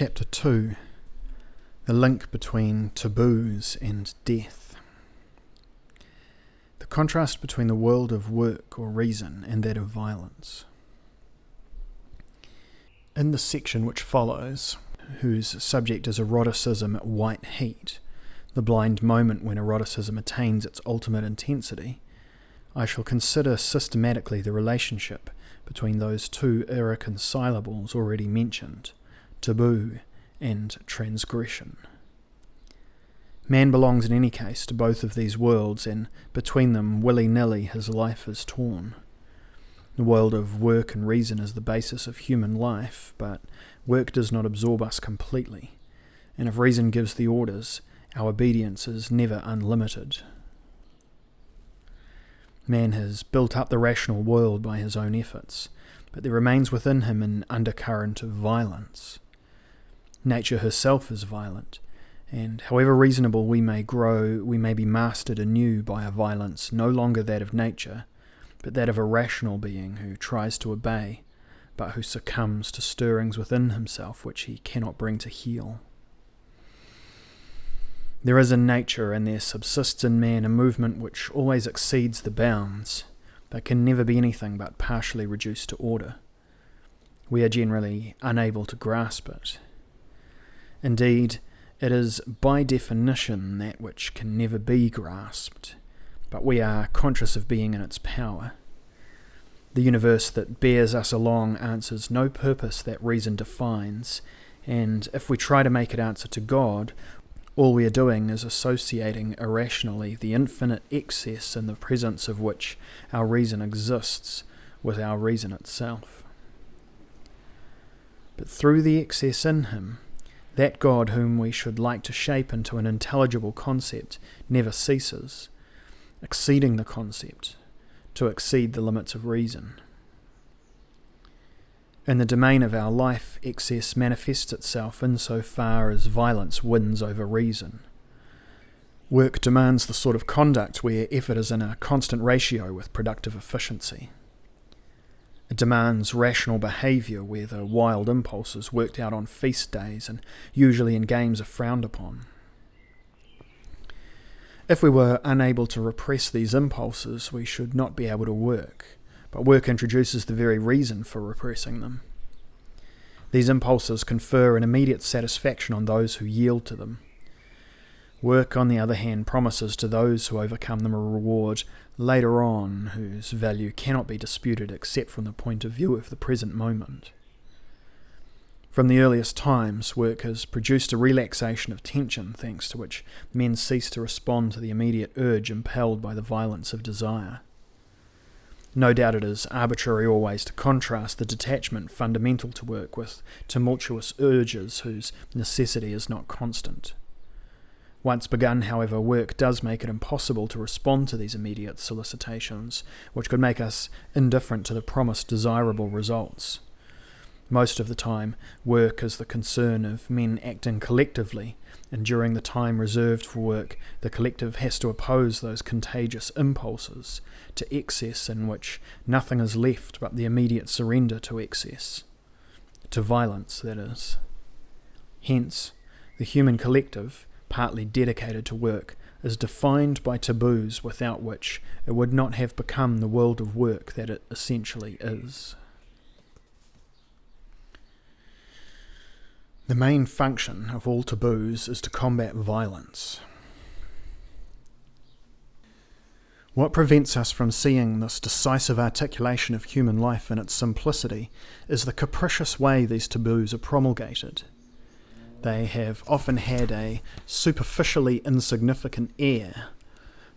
Chapter 2. The link between taboos and death. The contrast between the world of work or reason and that of violence. In the section which follows, whose subject is eroticism at white heat, the blind moment when eroticism attains its ultimate intensity, I shall consider systematically the relationship between those two irreconcilables already mentioned, taboo and transgression. Man belongs in any case to both of these worlds, and between them, willy-nilly, his life is torn. The world of work and reason is the basis of human life, but work does not absorb us completely, and if reason gives the orders, our obedience is never unlimited. Man has built up the rational world by his own efforts, but there remains within him an undercurrent of violence. Nature herself is violent, and however reasonable we may grow, we may be mastered anew by a violence no longer that of nature, but that of a rational being who tries to obey, but who succumbs to stirrings within himself which he cannot bring to heel. There is in nature, and there subsists in man, a movement which always exceeds the bounds, but can never be anything but partially reduced to order. We are generally unable to grasp it. Indeed, it is by definition that which can never be grasped, but we are conscious of being in its power. The universe that bears us along answers no purpose that reason defines, and if we try to make it answer to God, all we are doing is associating irrationally the infinite excess in the presence of which our reason exists with our reason itself. But through the excess in him, that God whom we should like to shape into an intelligible concept never ceases, exceeding the concept, to exceed the limits of reason. In the domain of our life, excess manifests itself in so far as violence wins over reason. Work demands the sort of conduct where effort is in a constant ratio with productive efficiency. It demands rational behaviour where the wild impulses worked out on feast days and usually in games are frowned upon. If we were unable to repress these impulses, we should not be able to work, but work introduces the very reason for repressing them. These impulses confer an immediate satisfaction on those who yield to them. Work, on the other hand, promises to those who overcome them a reward later on whose value cannot be disputed except from the point of view of the present moment. From the earliest times, work has produced a relaxation of tension thanks to which men cease to respond to the immediate urge impelled by the violence of desire. No doubt it is arbitrary always to contrast the detachment fundamental to work with tumultuous urges whose necessity is not constant. Once begun, however, work does make it impossible to respond to these immediate solicitations, which could make us indifferent to the promised desirable results. Most of the time, work is the concern of men acting collectively, and during the time reserved for work, the collective has to oppose those contagious impulses to excess in which nothing is left but the immediate surrender to excess, to violence, that is. Hence, the human collective, partly dedicated to work, is defined by taboos without which it would not have become the world of work that it essentially is. The main function of all taboos is to combat violence. What prevents us from seeing this decisive articulation of human life in its simplicity is the capricious way these taboos are promulgated. They have often had a superficially insignificant air.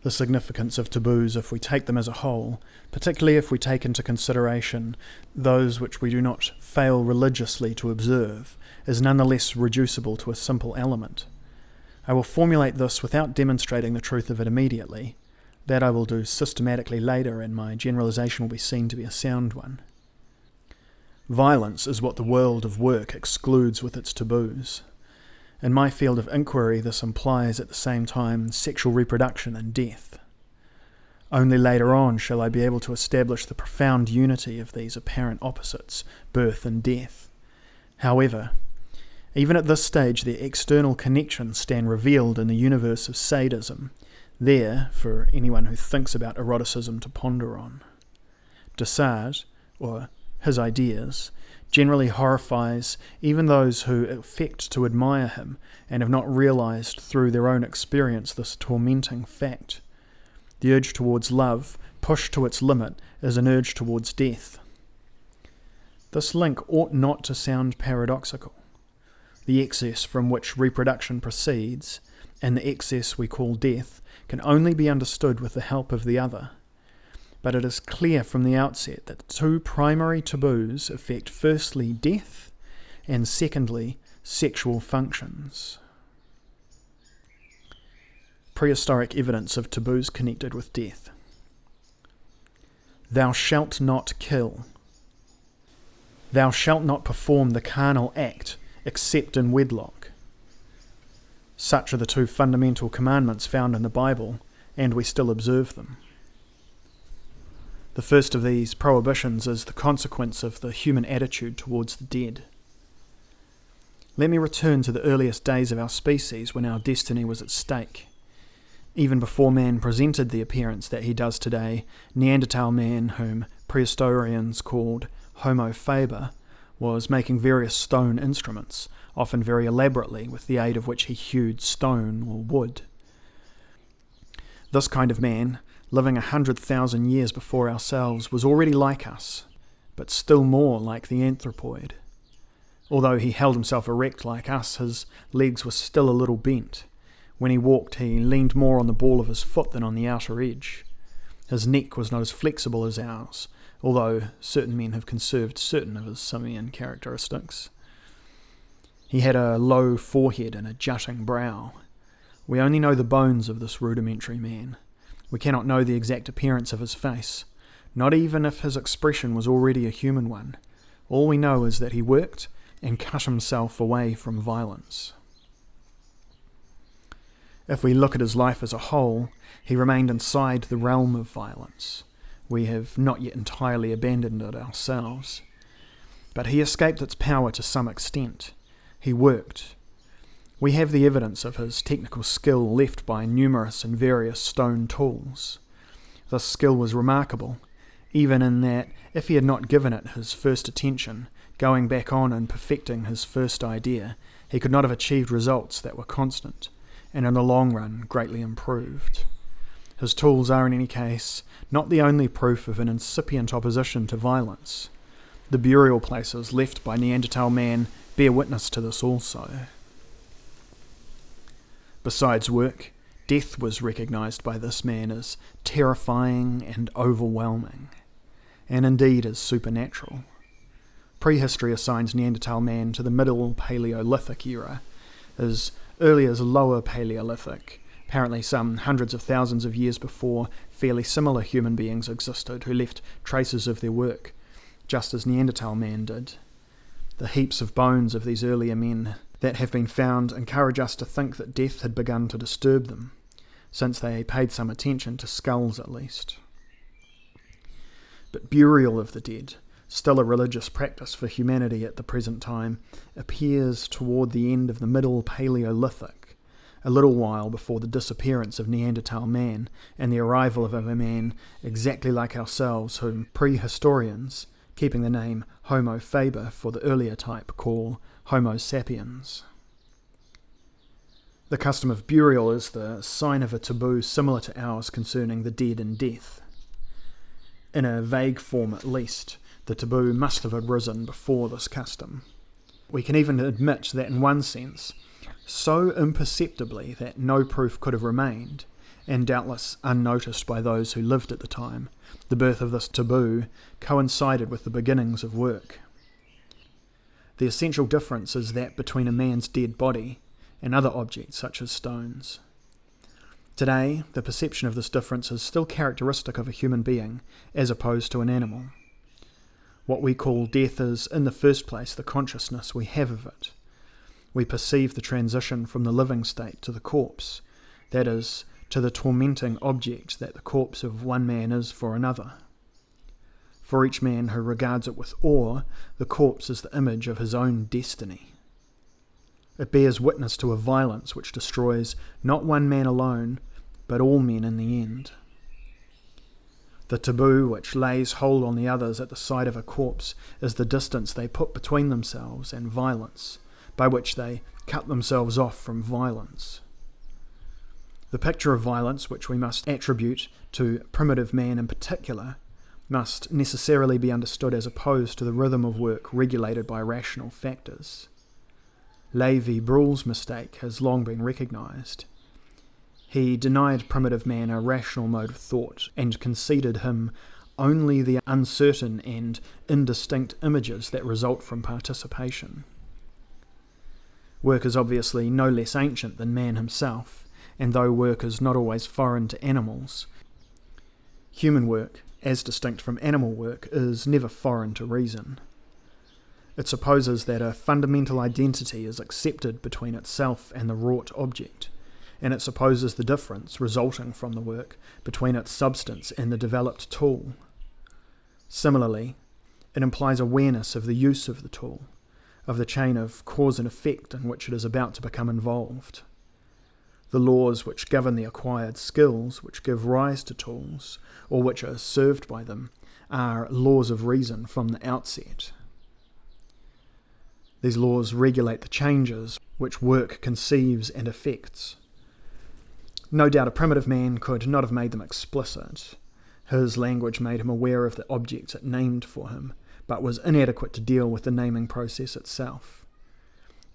The significance of taboos, if we take them as a whole, particularly if we take into consideration those which we do not fail religiously to observe, is nonetheless reducible to a simple element. I will formulate this without demonstrating the truth of it immediately. That I will do systematically later, and my generalization will be seen to be a sound one. Violence is what the world of work excludes with its taboos. In my field of inquiry, this implies at the same time sexual reproduction and death. Only later on shall I be able to establish the profound unity of these apparent opposites, birth and death. However, Even at this stage, their external connections stand revealed in the universe of sadism, there for anyone who thinks about eroticism to ponder on. De Sade, or his ideas, generally horrifies even those who affect to admire him and have not realised through their own experience this tormenting fact. The urge towards love, pushed to its limit, is an urge towards death. This link ought not to sound paradoxical. The excess from which reproduction proceeds, and the excess we call death, can only be understood with the help of the other. But it is clear from the outset that the two primary taboos affect firstly death, and secondly sexual functions. Prehistoric evidence of taboos connected with death. Thou shalt not kill. Thou shalt not perform the carnal act except in wedlock. Such are the two fundamental commandments found in the Bible, and we still observe them. The first of these prohibitions is the consequence of the human attitude towards the dead. Let me return to the earliest days of our species when our destiny was at stake. Even before man presented the appearance that he does today, Neanderthal man, whom prehistorians called Homo faber, was making various stone instruments, often very elaborately, with the aid of which he hewed stone or wood. This kind of man, living 100,000 years before ourselves, was already like us, but still more like the anthropoid. Although he held himself erect like us, his legs were still a little bent. When he walked, he leaned more on the ball of his foot than on the outer edge. His neck was not as flexible as ours, although certain men have conserved certain of his simian characteristics. He had a low forehead and a jutting brow. We only know the bones of this rudimentary man. We cannot know the exact appearance of his face, not even if his expression was already a human one. All we know is that he worked and cut himself away from violence. If we look at his life as a whole, he remained inside the realm of violence. We have not yet entirely abandoned it ourselves. But he escaped its power to some extent. He worked. We have the evidence of his technical skill left by numerous and various stone tools. This skill was remarkable, even in that if he had not given it his first attention, going back on and perfecting his first idea, he could not have achieved results that were constant, and in the long run greatly improved. His tools are in any case not the only proof of an incipient opposition to violence. The burial places left by Neanderthal man bear witness to this also. Besides work, death was recognised by this man as terrifying and overwhelming, and indeed as supernatural. Prehistory assigns Neanderthal man to the Middle Paleolithic era, as early as Lower Paleolithic. Apparently some hundreds of thousands of years before, fairly similar human beings existed who left traces of their work, just as Neanderthal man did. The heaps of bones of these earlier men that have been found encourage us to think that death had begun to disturb them, since they paid some attention to skulls at least. But burial of the dead, still a religious practice for humanity at the present time, appears toward the end of the Middle Paleolithic, a little while before the disappearance of Neanderthal man and the arrival of a man exactly like ourselves, whom prehistorians, keeping the name Homo faber for the earlier type, call Homo sapiens. The custom of burial is the sign of a taboo similar to ours concerning the dead and death. In a vague form at least, the taboo must have arisen before this custom. We can even admit that in one sense, so imperceptibly that no proof could have remained, and doubtless unnoticed by those who lived at the time, the birth of this taboo coincided with the beginnings of work. The essential difference is that between a man's dead body and other objects such as stones. Today, the perception of this difference is still characteristic of a human being as opposed to an animal. What we call death is, in the first place, the consciousness we have of it. We perceive the transition from the living state to the corpse, that is, to the tormenting object that the corpse of one man is for another. For each man who regards it with awe, the corpse is the image of his own destiny. It bears witness to a violence which destroys not one man alone, but all men in the end. The taboo which lays hold on the others at the sight of a corpse is the distance they put between themselves and violence, by which they cut themselves off from violence. The picture of violence which we must attribute to primitive man in particular must necessarily be understood as opposed to the rhythm of work regulated by rational factors. Lévi-Bruhl's mistake has long been recognised. He denied primitive man a rational mode of thought and conceded him only the uncertain and indistinct images that result from participation. Work is obviously no less ancient than man himself, and though work is not always foreign to animals, human work, as distinct from animal work, is never foreign to reason. It supposes that a fundamental identity is accepted between itself and the wrought object, and it supposes the difference resulting from the work between its substance and the developed tool. Similarly, it implies awareness of the use of the tool, of the chain of cause and effect in which it is about to become involved. The laws which govern the acquired skills which give rise to tools, or which are served by them, are laws of reason from the outset. These laws regulate the changes which work conceives and effects. No doubt a primitive man could not have made them explicit. His language made him aware of the objects it named for him, but was inadequate to deal with the naming process itself.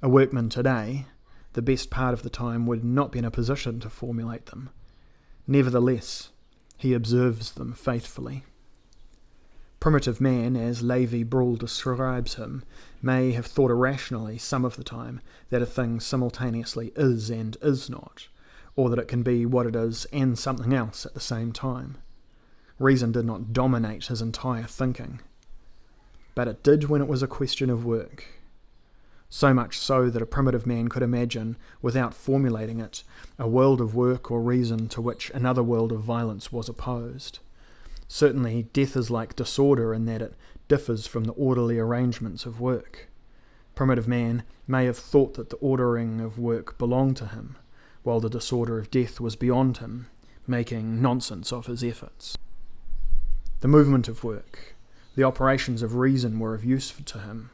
A workman today, the best part of the time, would not be in a position to formulate them. Nevertheless, he observes them faithfully. Primitive man, as Lévi-Bruhl describes him, may have thought irrationally some of the time that a thing simultaneously is and is not, or that it can be what it is and something else at the same time. Reason did not dominate his entire thinking, but it did when it was a question of work. So much so that a primitive man could imagine, without formulating it, a world of work or reason to which another world of violence was opposed. Certainly, death is like disorder in that it differs from the orderly arrangements of work. Primitive man may have thought that the ordering of work belonged to him, while the disorder of death was beyond him, making nonsense of his efforts. The movement of work, the operations of reason were of use to him,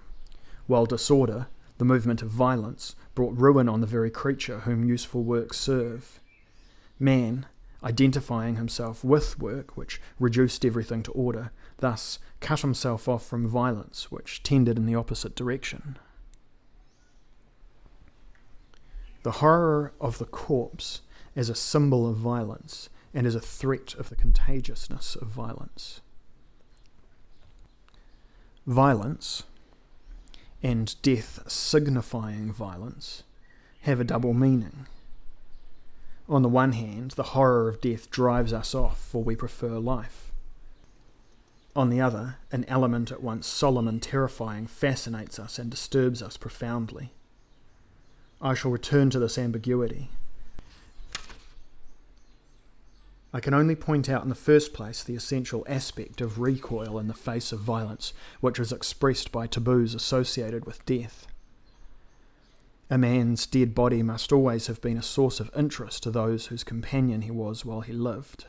while disorder, the movement of violence, brought ruin on the very creature whom useful works serve. Man, identifying himself with work, which reduced everything to order, thus cut himself off from violence, which tended in the opposite direction. The horror of the corpse as a symbol of violence and as a threat of the contagiousness of violence. Violence, and death signifying violence, have a double meaning. On the one hand, the horror of death drives us off, for we prefer life. On the other, an element at once solemn and terrifying fascinates us and disturbs us profoundly. I shall return to this ambiguity. I can only point out in the first place the essential aspect of recoil in the face of violence, which is expressed by taboos associated with death. A man's dead body must always have been a source of interest to those whose companion he was while he lived.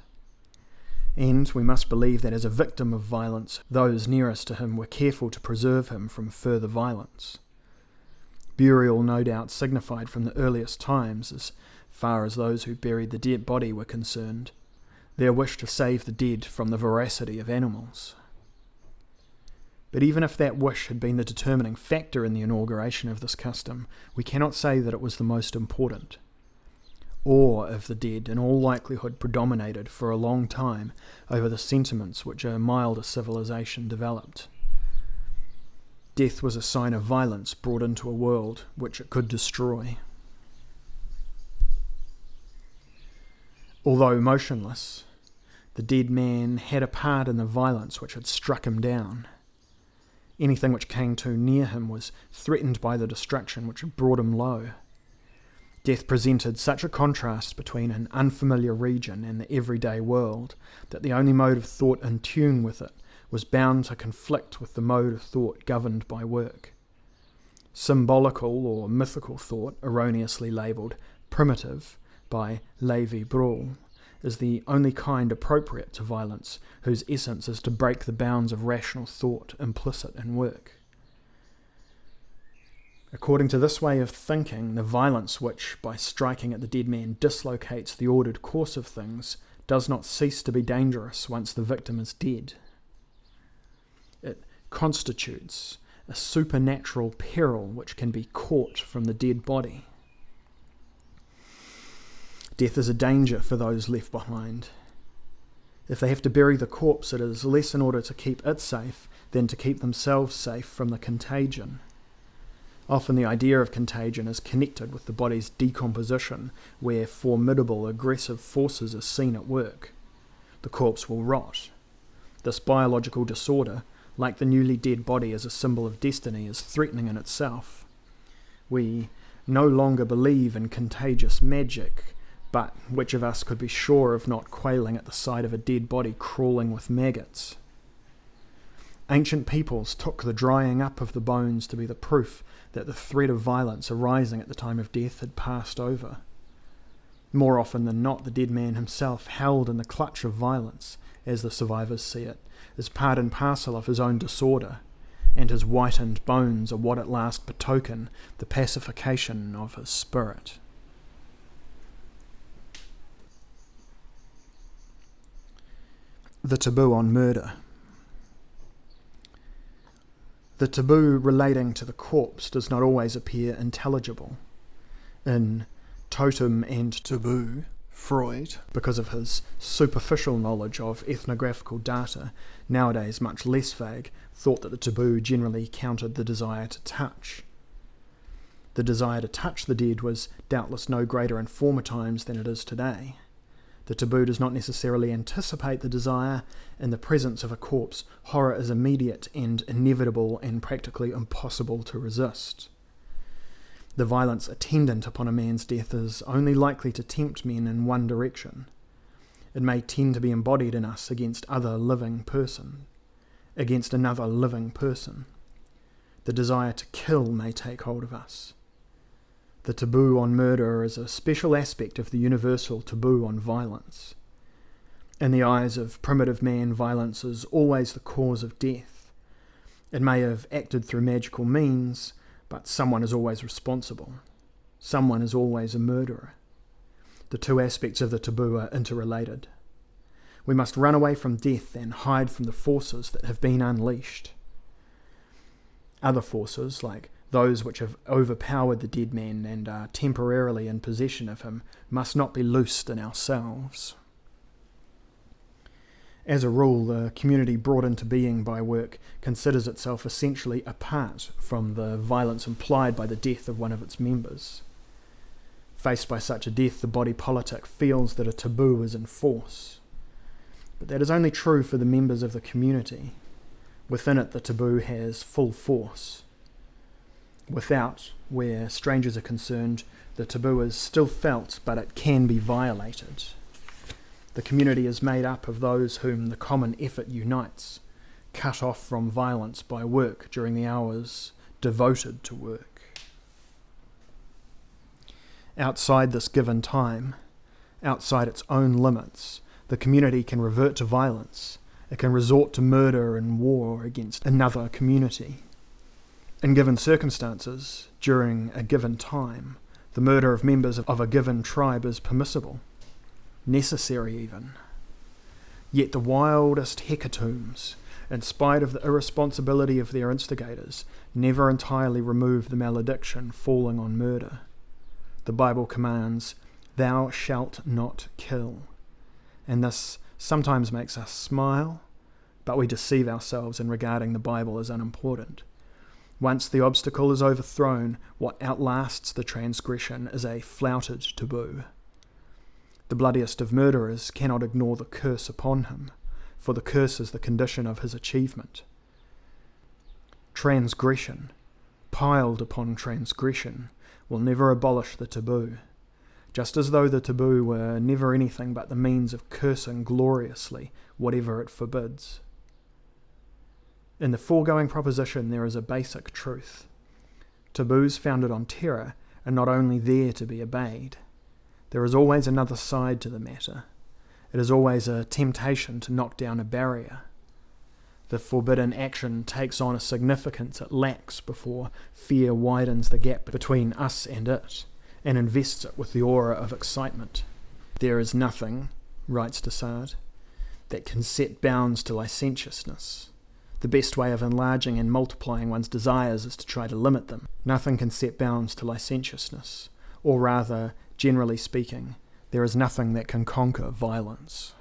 And we must believe that as a victim of violence, those nearest to him were careful to preserve him from further violence. Burial no doubt signified from the earliest times, as far as those who buried the dead body were concerned, their wish to save the dead from the voracity of animals. But even if that wish had been the determining factor in the inauguration of this custom, we cannot say that it was the most important. Awe of the dead in all likelihood predominated for a long time over the sentiments which a milder civilization developed. Death was a sign of violence brought into a world which it could destroy. Although motionless, the dead man had a part in the violence which had struck him down. Anything which came too near him was threatened by the destruction which had brought him low. Death presented such a contrast between an unfamiliar region and the everyday world that the only mode of thought in tune with it was bound to conflict with the mode of thought governed by work. Symbolical or mythical thought, erroneously labelled primitive by Lévi-Brühl, is the only kind appropriate to violence, whose essence is to break the bounds of rational thought implicit in work. According to this way of thinking, the violence which, by striking at the dead man, dislocates the ordered course of things, does not cease to be dangerous once the victim is dead. It constitutes a supernatural peril which can be caught from the dead body. Death is a danger for those left behind. If they have to bury the corpse, it is less in order to keep it safe than to keep themselves safe from the contagion. Often the idea of contagion is connected with the body's decomposition, where formidable aggressive forces are seen at work. The corpse will rot. This biological disorder, like the newly dead body as a symbol of destiny, is threatening in itself. We no longer believe in contagious magic, but which of us could be sure of not quailing at the sight of a dead body crawling with maggots? Ancient peoples took the drying up of the bones to be the proof that the threat of violence arising at the time of death had passed over. More often than not, the dead man himself, held in the clutch of violence, as the survivors see it, is part and parcel of his own disorder, and his whitened bones are what at last betoken the pacification of his spirit. The taboo on murder. The taboo relating to the corpse does not always appear intelligible. In Totem and Taboo, Freud, because of his superficial knowledge of ethnographical data, nowadays much less vague, thought that the taboo generally countered the desire to touch. The desire to touch the dead was doubtless no greater in former times than it is today. The taboo does not necessarily anticipate the desire. In the presence of a corpse, horror is immediate and inevitable and practically impossible to resist. The violence attendant upon a man's death is only likely to tempt men in one direction. It may tend to be embodied in us against another living person. The desire to kill may take hold of us. The taboo on murder is a special aspect of the universal taboo on violence. In the eyes of primitive man, violence is always the cause of death. It may have acted through magical means, but someone is always responsible. Someone is always a murderer. The two aspects of the taboo are interrelated. We must run away from death and hide from the forces that have been unleashed. Other forces, like those which have overpowered the dead man and are temporarily in possession of him, must not be loosed in ourselves. As a rule, the community brought into being by work considers itself essentially apart from the violence implied by the death of one of its members. Faced by such a death, the body politic feels that a taboo is in force. But that is only true for the members of the community. Within it, the taboo has full force. Without, where strangers are concerned, the taboo is still felt, but it can be violated. The community is made up of those whom the common effort unites, cut off from violence by work during the hours devoted to work. Outside this given time, outside its own limits, the community can revert to violence. It can resort to murder and war against another community. In given circumstances, during a given time, the murder of members of a given tribe is permissible, necessary even. Yet the wildest hecatombs, in spite of the irresponsibility of their instigators, never entirely remove the malediction falling on murder. The Bible commands, "Thou shalt not kill," and this sometimes makes us smile, but we deceive ourselves in regarding the Bible as unimportant. Once the obstacle is overthrown, what outlasts the transgression is a flouted taboo. The bloodiest of murderers cannot ignore the curse upon him, for the curse is the condition of his achievement. Transgression, piled upon transgression, will never abolish the taboo, just as though the taboo were never anything but the means of cursing gloriously whatever it forbids. In the foregoing proposition there is a basic truth. Taboos founded on terror are not only there to be obeyed. There is always another side to the matter. It is always a temptation to knock down a barrier. The forbidden action takes on a significance it lacks before fear widens the gap between us and it, and invests it with the aura of excitement. There is nothing, writes de Sade, that can set bounds to licentiousness. The best way of enlarging and multiplying one's desires is to try to limit them. Nothing can set bounds to licentiousness, or rather, generally speaking, there is nothing that can conquer violence.